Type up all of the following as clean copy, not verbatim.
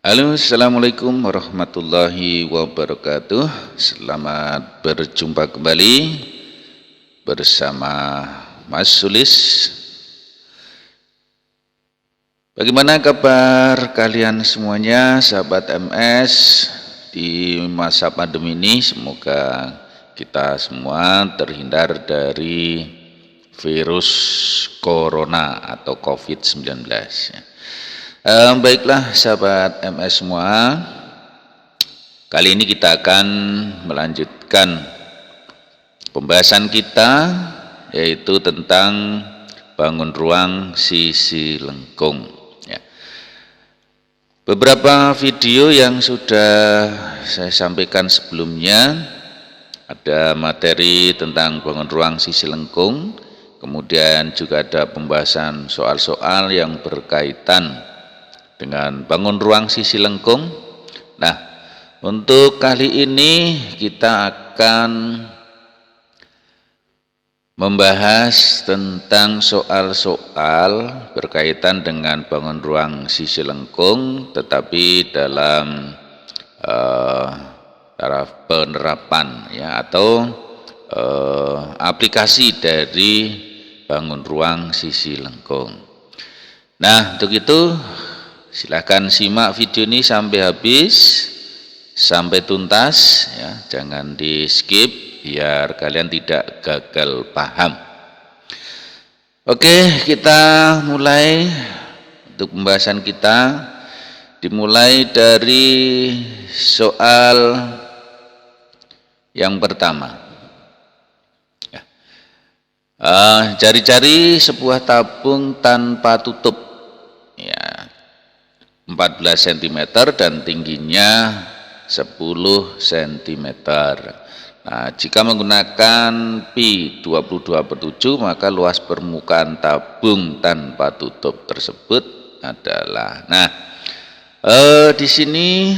Halo, assalamualaikum warahmatullahi wabarakatuh. Selamat berjumpa kembali bersama Mas Sulis. Bagaimana kabar kalian semuanya, sahabat MS di masa pandemi ini? Semoga kita semua terhindar dari virus corona atau COVID-19. Baiklah sahabat MS semua, kali ini kita akan melanjutkan pembahasan kita, yaitu tentang bangun ruang sisi lengkung. Beberapa video yang sudah saya sampaikan sebelumnya, ada materi tentang bangun ruang sisi lengkung, kemudian juga ada pembahasan soal-soal yang berkaitan dengan bangun ruang sisi lengkung. Nah, untuk kali ini kita akan membahas tentang soal-soal berkaitan dengan bangun ruang sisi lengkung, tetapi dalam taraf penerapan ya, atau aplikasi dari bangun ruang sisi lengkung. Nah, untuk itu silahkan simak video ini sampai habis, sampai tuntas ya, jangan di skip biar kalian tidak gagal paham. Oke, kita mulai untuk pembahasan kita, dimulai dari soal yang pertama. Cari-cari sebuah tabung tanpa tutup ya, 14 cm dan tingginya 10 cm. Nah, jika menggunakan pi 22/7, maka luas permukaan tabung tanpa tutup tersebut adalah. Nah, di sini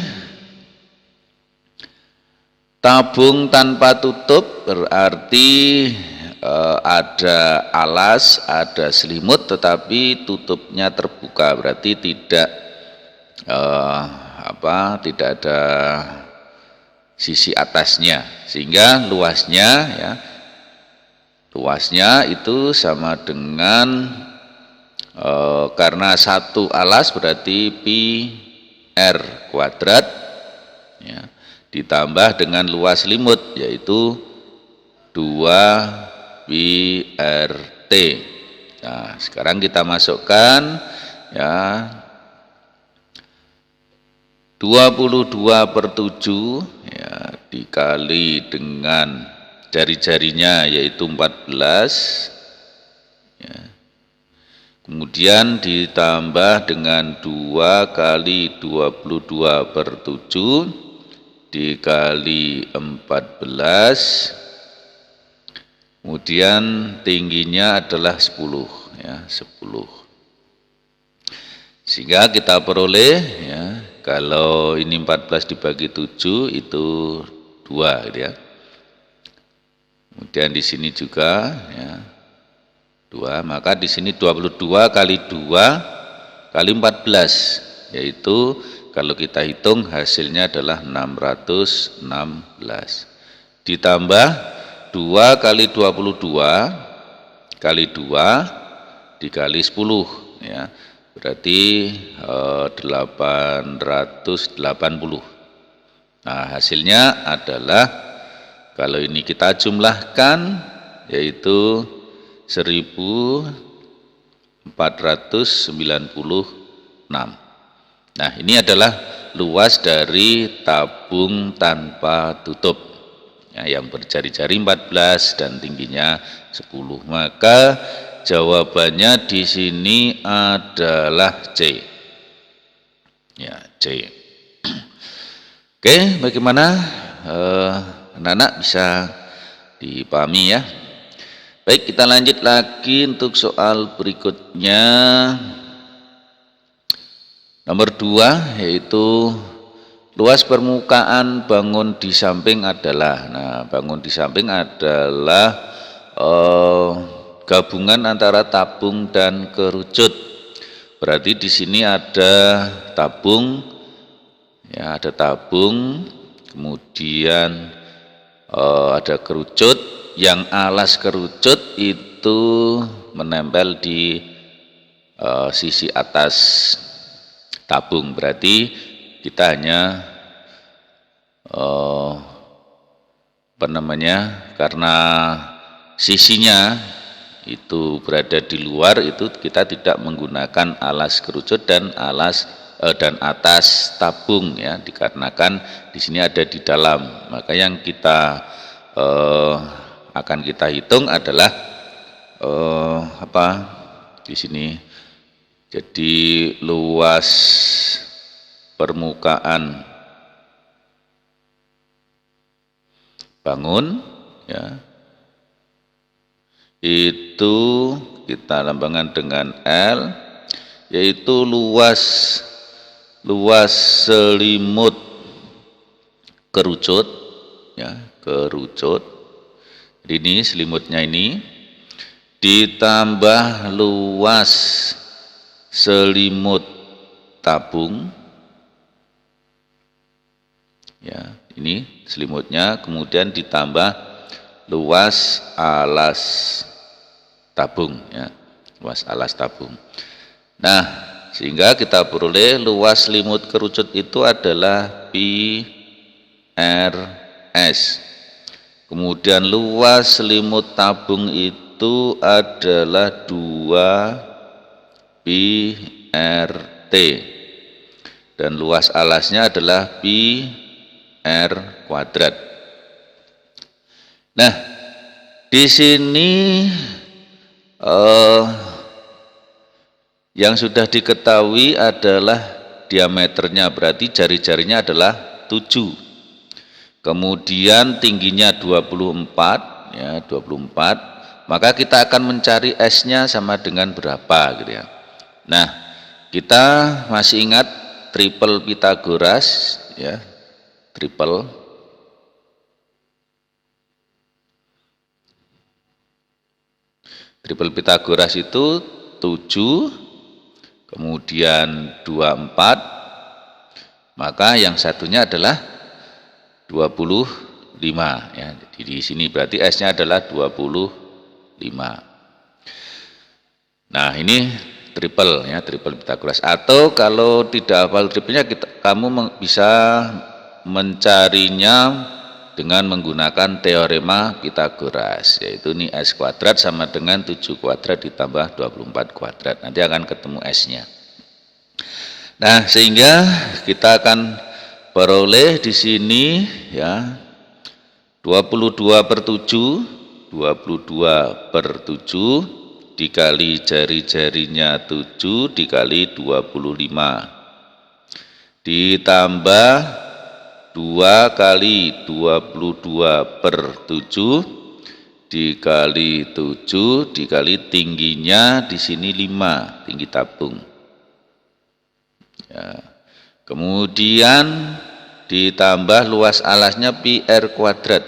tabung tanpa tutup berarti ada alas, ada selimut, tetapi tutupnya terbuka, berarti tidak tidak ada sisi atasnya, sehingga luasnya itu sama dengan karena satu alas berarti pi r kuadrat ya, ditambah dengan luas selimut yaitu 2 pi r t. Nah, sekarang kita masukkan ya, 22/7 ya, dikali dengan jari-jarinya yaitu 14 ya. Kemudian ditambah dengan 2 kali 22/7 dikali 14, kemudian tingginya adalah 10 ya, 10. Sehingga kita peroleh ya, kalau ini 14 dibagi 7 itu 2 gitu ya. Kemudian di sini juga ya 2, maka di sini 22 kali 2 kali 14, yaitu kalau kita hitung hasilnya adalah 616. Ditambah 2 kali 22 kali 2 dikali 10 ya, berarti 880. Nah, hasilnya adalah kalau ini kita jumlahkan yaitu 1496. Nah, ini adalah luas dari tabung tanpa tutup ya, yang berjari-jari 14 dan tingginya 10. Maka jawabannya di sini adalah C. Ya, C. Oke, bagaimana anak-anak bisa dipahami ya? Baik, kita lanjut lagi untuk soal berikutnya. Nomor 2 yaitu luas permukaan bangun di samping adalah. Nah, bangun di samping adalah gabungan antara tabung dan kerucut. Berarti di sini ada tabung Ya, ada tabung, kemudian ada kerucut. Yang alas kerucut itu menempel di sisi atas tabung, berarti kita hanya karena sisinya itu berada di luar, itu kita tidak menggunakan alas kerucut dan atas tabung, ya, dikarenakan di sini ada di dalam. Maka yang kita akan kita hitung adalah di sini. Jadi luas permukaan bangun, ya, itu kita lambangkan dengan L, yaitu luas selimut kerucut, ya, kerucut. Jadi ini selimutnya ini ditambah luas selimut tabung, ya, ini selimutnya, kemudian ditambah luas alas tabung, ya, luas alas tabung. Nah, sehingga kita peroleh luas selimut kerucut itu adalah pi RS. Kemudian luas selimut tabung itu adalah 2 pi RT. Dan luas alasnya adalah pi R kuadrat. Nah, di sini yang sudah diketahui adalah diameternya, berarti jari-jarinya adalah 7. Kemudian tingginya 24, ya, 24. Maka kita akan mencari S-nya sama dengan berapa, gitu ya. Nah, kita masih ingat triple Pythagoras, ya. Triple Pythagoras itu 7, kemudian 24, maka yang satunya adalah 25, ya. Jadi di sini berarti S-nya adalah 25. Nah, ini triple, ya, triple Pythagoras. Atau kalau tidak hafal triplenya, kamu bisa mencarinya dengan menggunakan teorema Pythagoras, yaitu ini S kuadrat sama dengan 7 kuadrat ditambah 24 kuadrat. Nanti akan ketemu S-nya. Nah, sehingga kita akan peroleh di sini, ya, 22/7 dikali jari-jarinya 7 dikali 25 ditambah 2 kali 22/7 dikali 7 dikali tingginya di sini 5, tinggi tabung, ya. Kemudian ditambah luas alasnya pi R kuadrat,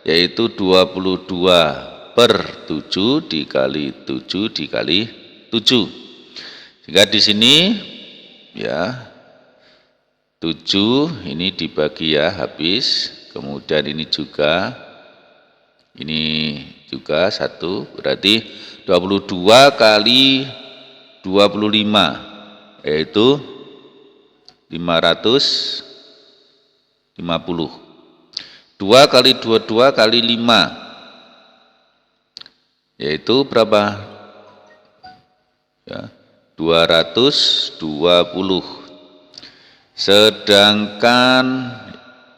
yaitu 22/7 dikali 7 dikali 7. Sehingga di sini, ya, 7 ini dibagi, ya, habis. Kemudian ini juga 1, berarti 22 kali 25, yaitu 550. 2 kali 22 kali 5, yaitu berapa? Ya, 220. Sedangkan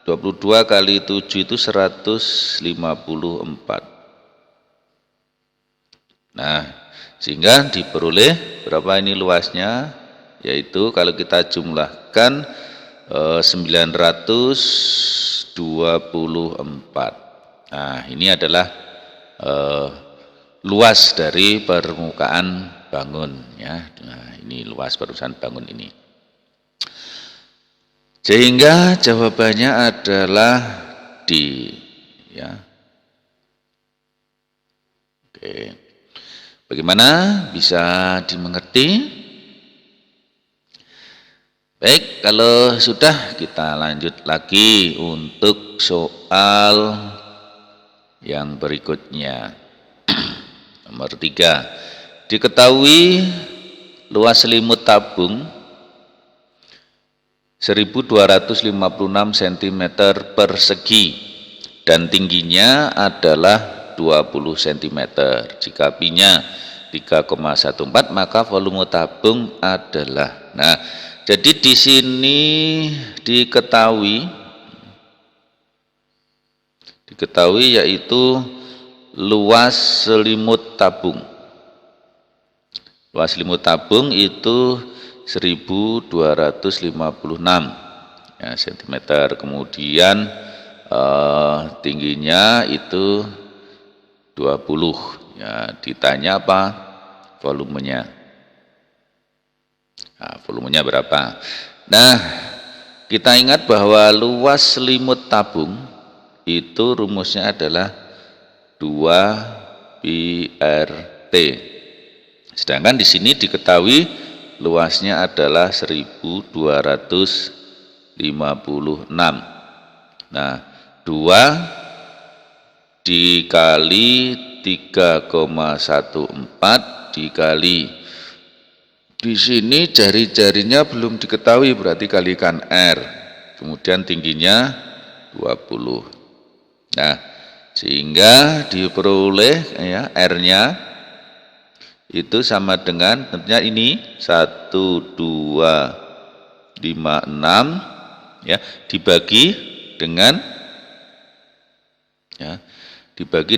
22 kali 7 itu 154. Nah, sehingga diperoleh berapa ini luasnya, yaitu kalau kita jumlahkan 924. Nah, ini adalah luas dari permukaan bangun, ya. Nah, ini luas permukaan bangun ini. Sehingga jawabannya adalah D, ya. Oke. Bagaimana bisa dimengerti? Baik, kalau sudah kita lanjut lagi untuk soal yang berikutnya. Nomor 3. Diketahui luas selimut tabung 1256 cm persegi dan tingginya adalah 20 cm. Jika Pi-nya 3,14 maka volume tabung adalah. Nah, jadi di sini diketahui yaitu luas selimut tabung. Luas selimut tabung itu 1256 ya, cm. Kemudian tingginya itu 20 ya. Ditanya apa? Volumenya. Nah, volumenya berapa? Nah, kita ingat bahwa luas selimut tabung itu rumusnya adalah 2 pi RT. Sedangkan di sini diketahui luasnya adalah 1256. Nah, 2 dikali 3,14 dikali. Di sini jari-jarinya belum diketahui, berarti kalikan R. Kemudian tingginya 20. Nah, sehingga diperoleh ya R-nya itu sama dengan tentunya ini 1256 ya dibagi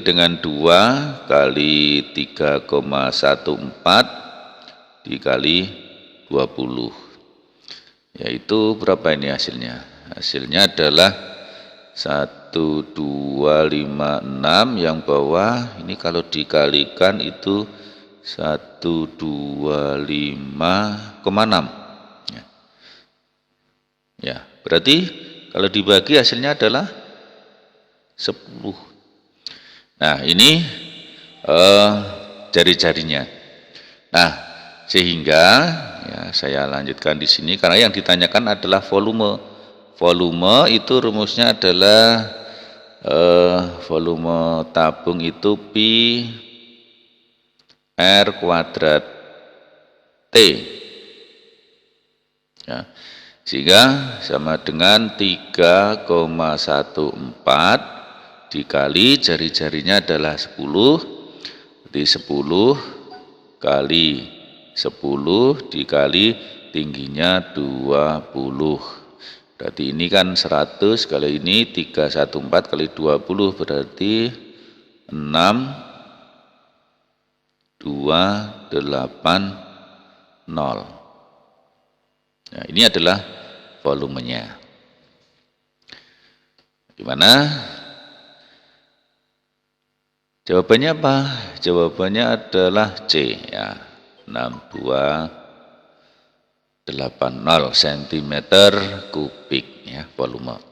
dengan 2 kali 3,14 dikali 20. Yaitu berapa ini hasilnya? Hasilnya adalah 1256 yang bawah ini kalau dikalikan itu 125,6 ya. Ya, berarti kalau dibagi hasilnya adalah 10. Nah, ini jari-jarinya. Nah, sehingga ya saya lanjutkan di sini karena yang ditanyakan adalah volume. Volume itu rumusnya adalah volume tabung itu pi R kuadrat T ya, sehingga sama dengan 3,14 dikali jari-jarinya adalah 10, jadi 10 kali 10 dikali tingginya 20, berarti ini kan 100 kali ini 314 kali 20 berarti 6 280. Nah, ini adalah volumenya. Gimana? Jawabannya apa? Jawabannya adalah C ya. 6280 cm kubik ya volume.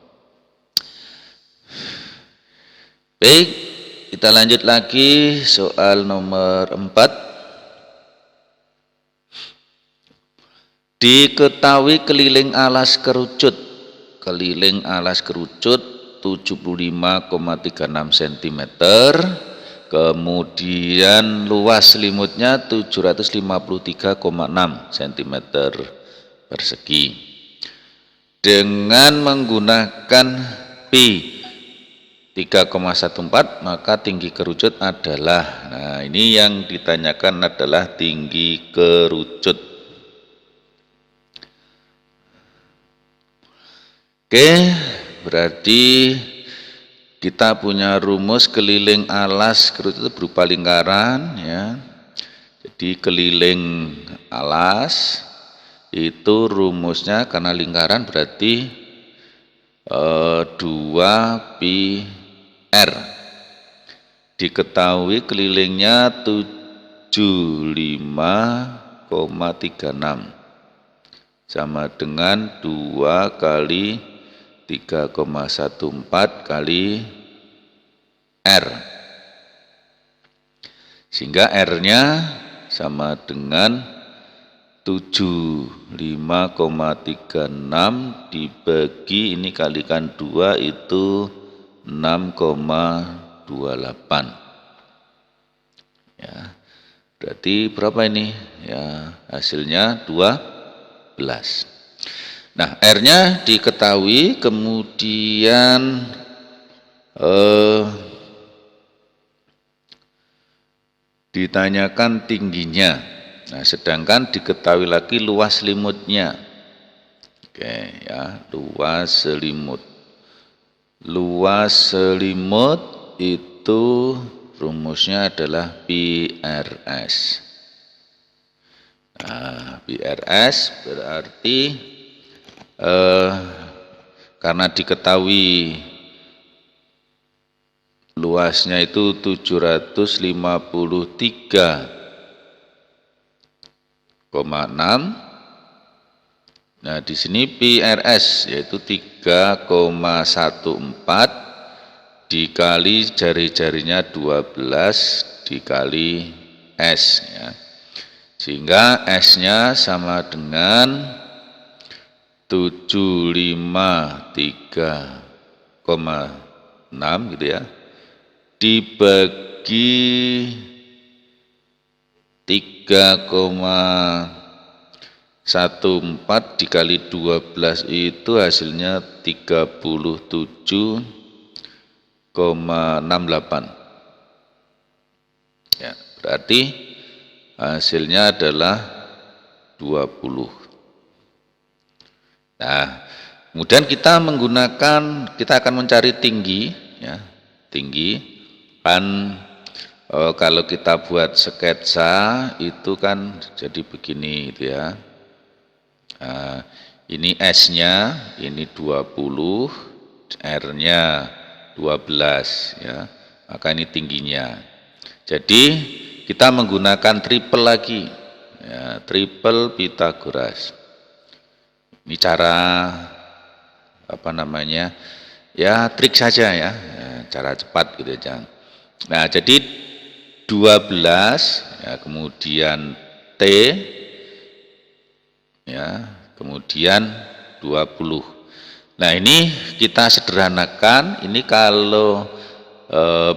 Baik, kita lanjut lagi soal nomor 4. Diketahui keliling alas kerucut 75,36 cm, kemudian luas selimutnya 753,6 cm persegi. Dengan menggunakan Pi 3,14 maka tinggi kerucut adalah, nah ini yang ditanyakan adalah tinggi kerucut. Oke, berarti kita punya rumus keliling alas kerucut itu berupa lingkaran ya. Jadi keliling alas itu rumusnya karena lingkaran berarti 2 pi R. Diketahui kelilingnya 75,36 sama dengan 2 kali 3,14 kali R, sehingga R-nya sama dengan 75,36 dibagi ini kalikan 2 itu 6,28. Ya. Berarti berapa ini? Ya, hasilnya 12. Nah, R-nya diketahui, kemudian ditanyakan tingginya. Nah, sedangkan diketahui lagi luas selimutnya. Oke, ya, luas selimut. Luas selimut itu rumusnya adalah PRS. Nah, PRS berarti karena diketahui luasnya itu 753,6. Nah, di sini PRS yaitu 3,14 dikali jari-jarinya 12 dikali S, ya. Sehingga S-nya sama dengan 753,6 gitu ya, dibagi 3,14 dikali 12 itu hasilnya 37,68. Ya, berarti hasilnya adalah 20. Nah, kemudian kita akan mencari tinggi, ya, tinggi kan. Kalau kita buat sketsa itu kan jadi begini gitu ya. Ini S-nya, ini 20, R-nya 12, ya. Maka ini tingginya. Jadi kita menggunakan triple lagi, ya, triple Pythagoras. Ini cara apa namanya? Ya, trik saja ya, cara cepat gitu ya. Nah, jadi 12, ya, kemudian T, ya, kemudian 20. Nah, ini kita sederhanakan. Ini kalau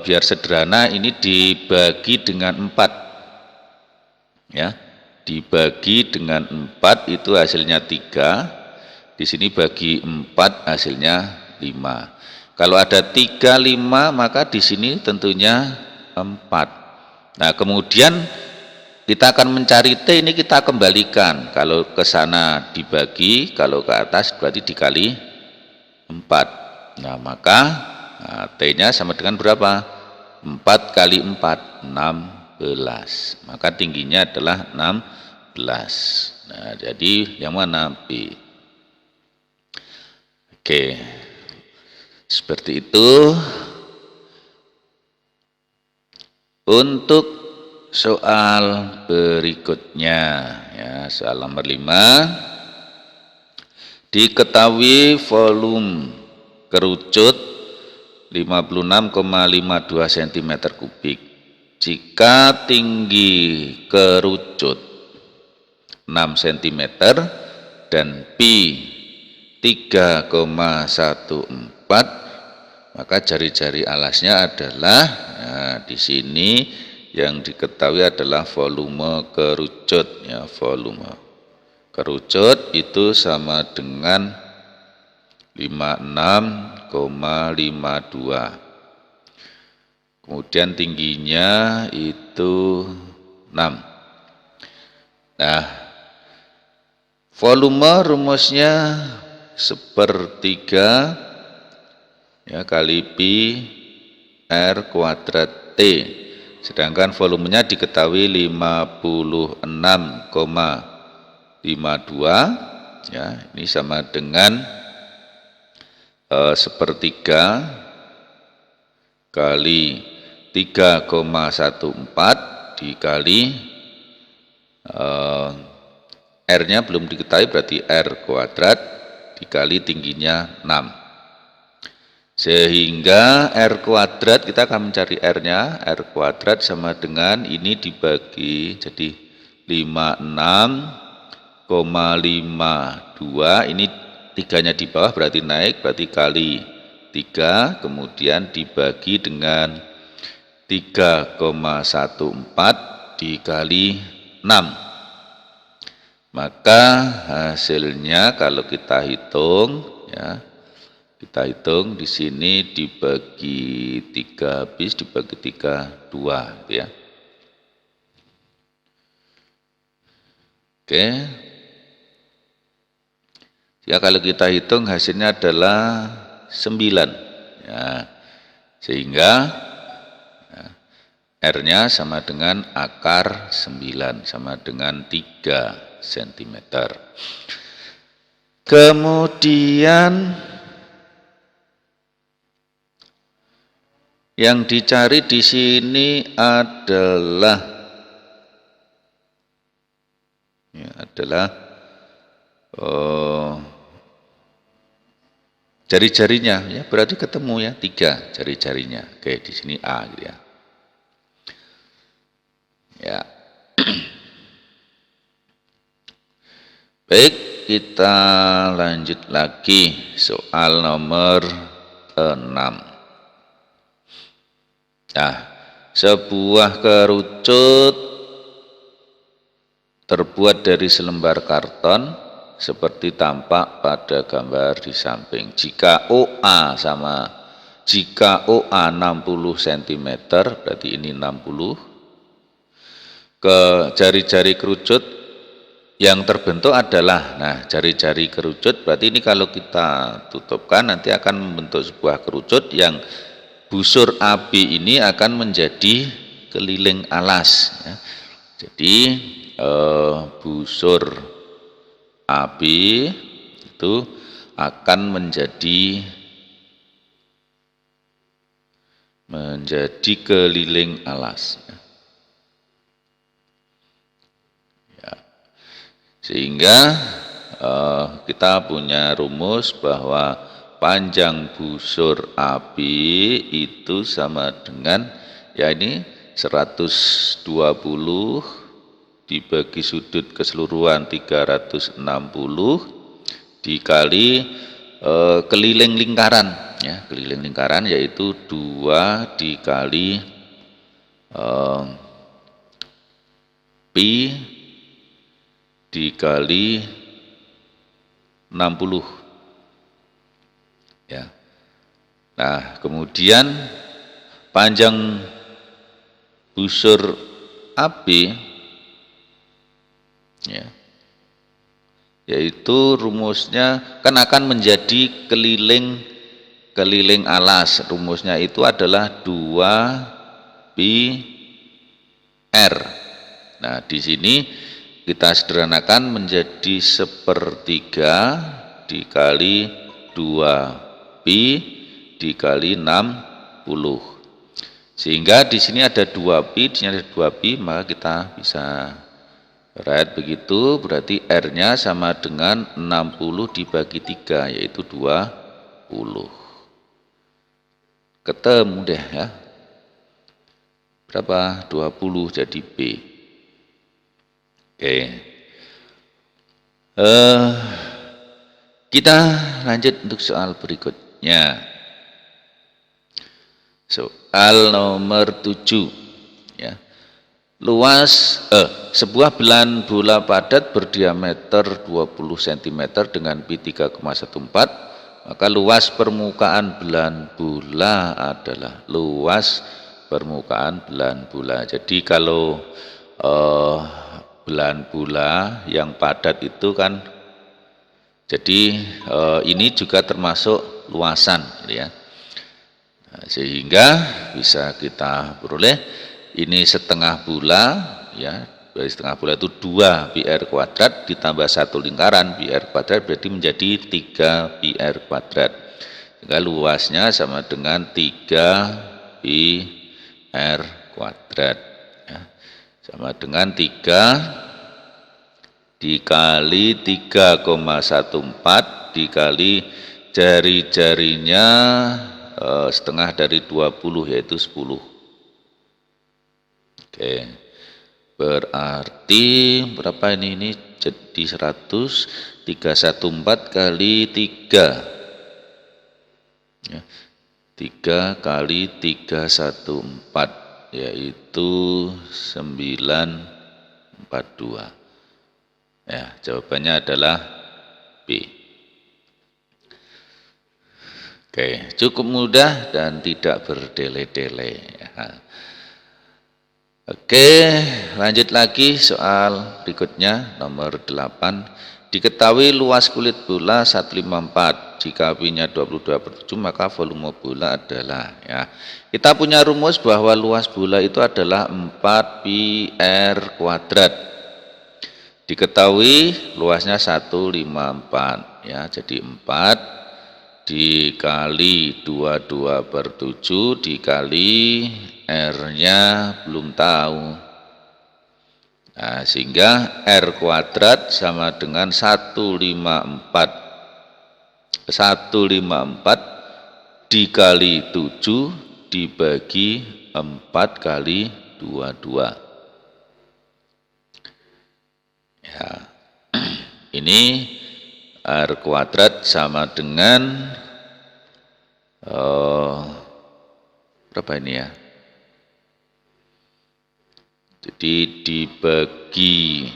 biar sederhana, ini dibagi dengan 4, ya, dibagi dengan 4 itu hasilnya 3. Di sini bagi 4 hasilnya 5. Kalau ada 3, 5, maka di sini tentunya 4. Nah, kemudian kita akan mencari T, ini kita kembalikan. Kalau ke sana dibagi, kalau ke atas berarti dikali 4. Nah, maka T-nya sama dengan berapa? 4 kali 4, 16. Maka tingginya adalah 16. Nah, jadi yang mana? B. Oke. Seperti itu. Untuk soal berikutnya, ya, soal nomor 5. Diketahui volume kerucut 56,52 cm3. Jika tinggi kerucut 6 cm dan pi 3,14, maka jari-jari alasnya adalah, nah, di sini yang diketahui adalah volume kerucut, ya, volume kerucut itu sama dengan 56,52. Kemudian tingginya itu 6. Nah, volume rumusnya 1/3, ya, kali pi R kuadrat T. Sedangkan volumenya diketahui 56,52, ya, ini sama dengan 1/3 kali 3,14 dikali R-nya belum diketahui, berarti R kuadrat dikali tingginya 6. Sehingga R kuadrat, kita akan mencari R-nya, R kuadrat sama dengan ini dibagi, jadi 56 ini tiganya di bawah berarti naik, berarti kali 3, kemudian dibagi dengan 3,14 dikali 6. Maka hasilnya kalau kita hitung ya, kita hitung di sini dibagi 3 habis, dibagi 3 2 gitu ya. Oke. Ya, kalau kita hitung hasilnya adalah 9 ya, sehingga ya, R-nya sama dengan akar 9 sama dengan 3 cm. Kemudian yang dicari di sini adalah jari-jarinya ya, berarti ketemu ya 3 jari-jarinya. Oke, di sini A gitu ya. Ya. Baik, kita lanjut lagi soal nomor 6. Nah, sebuah kerucut terbuat dari selembar karton seperti tampak pada gambar di samping. Jika OA 60 cm, berarti ini 60. Ke jari-jari kerucut yang terbentuk adalah, nah jari-jari kerucut berarti ini kalau kita tutupkan nanti akan membentuk sebuah kerucut yang busur AB ini akan menjadi keliling alas ya. Jadi busur AB itu akan menjadi keliling alas ya. Sehingga kita punya rumus bahwa panjang busur AB itu sama dengan ya ini 120 dibagi sudut keseluruhan 360 dikali keliling lingkaran ya, keliling lingkaran yaitu 2 dikali pi dikali 60 ya. Nah, kemudian panjang busur AB ya, yaitu rumusnya kan akan menjadi keliling alas. Rumusnya itu adalah 2 pi r. Nah, di sini kita sederhanakan menjadi 1/3 dikali 2 pi dikali 60. Sehingga di sini ada 2 pi, di sini ada 2 pi, maka kita bisa right, begitu berarti R-nya sama dengan 60 dibagi 3 yaitu 20. Ketemu deh ya. Berapa? 20 jadi B. Oke. Kita lanjut untuk soal berikutnya. Soal nomor 7 ya. Luas sebuah belan bola padat berdiameter 20 cm dengan pi 3,14, maka luas permukaan belan bola adalah luas permukaan belan bola. Jadi kalau belan bola yang padat itu kan, jadi ini juga termasuk luasan gitu ya. Nah, sehingga bisa kita peroleh ini setengah bola ya, dari setengah bola itu 2 pi r kuadrat ditambah 1 lingkaran pi r kuadrat berarti menjadi 3 pi r kuadrat. Sehingga luasnya sama dengan 3 pi r kuadrat ya. Sama dengan 3 dikali 3,14 dikali jari-jarinya setengah dari 20 yaitu 10. Oke, berarti berapa ini jadi 100, 314 kali 3. Ya, 3 kali 314 yaitu 942. Ya, jawabannya adalah B. Oke, cukup mudah dan tidak berdele-dele. Ya. Oke, lanjut lagi soal berikutnya nomor 8. Diketahui luas kulit bola 154. Jika P-nya 22/7 maka volume bola adalah, ya. Kita punya rumus bahwa luas bola itu adalah 4 pi R kuadrat. Diketahui luasnya 154, ya. Jadi 4 dikali 22/7 dikali R-nya belum tahu. Nah, sehingga R kuadrat sama dengan 154 dikali 7 dibagi 4 kali 22. Ya. Ini R kuadrat sama dengan berapa ini ya? Jadi dibagi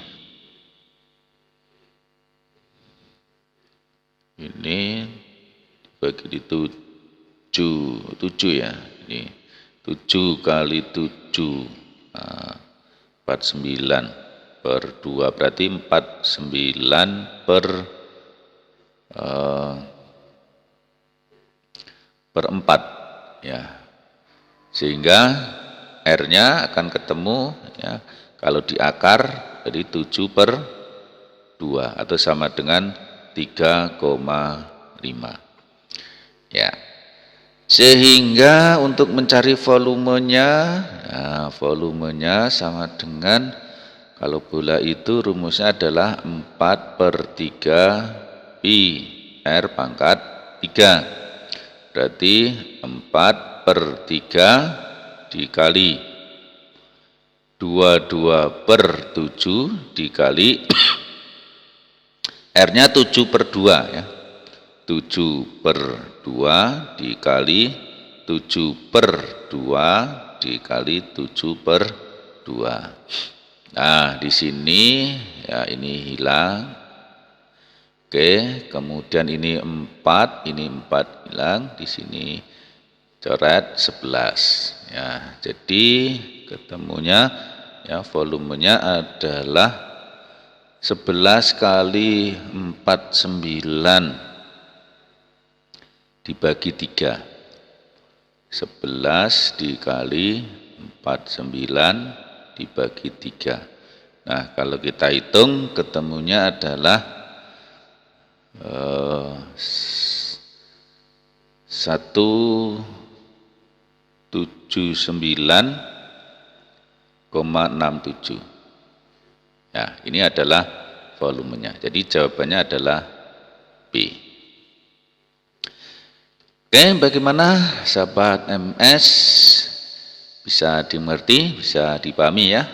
ini dibagi di 7 ya. Ini 7 kali 7 49/2 berarti 49/4 ya. Sehingga R-nya akan ketemu, ya, kalau di akar jadi 7/2 atau sama dengan 3,5. Ya. Sehingga untuk mencari volumenya, nah, volumenya sama dengan, kalau bola itu rumusnya adalah 4/3 pi R pangkat 3. Berarti 4/3 dikali 22/7 dikali R-nya 7/2 ya. 7/2 dikali 7/2 dikali 7/2. Nah, di sini ya ini hilang. Oke, kemudian ini 4 hilang, di sini coret 11. Ya, jadi ketemunya ya volumenya adalah 11 kali 49 dibagi 3. 11 dikali 49 dibagi 3. Nah, kalau kita hitung ketemunya adalah 179,67. Ya, ini adalah volumenya. Jadi jawabannya adalah B. Oke, bagaimana sahabat MS? Bisa dimengerti, bisa dipahami ya?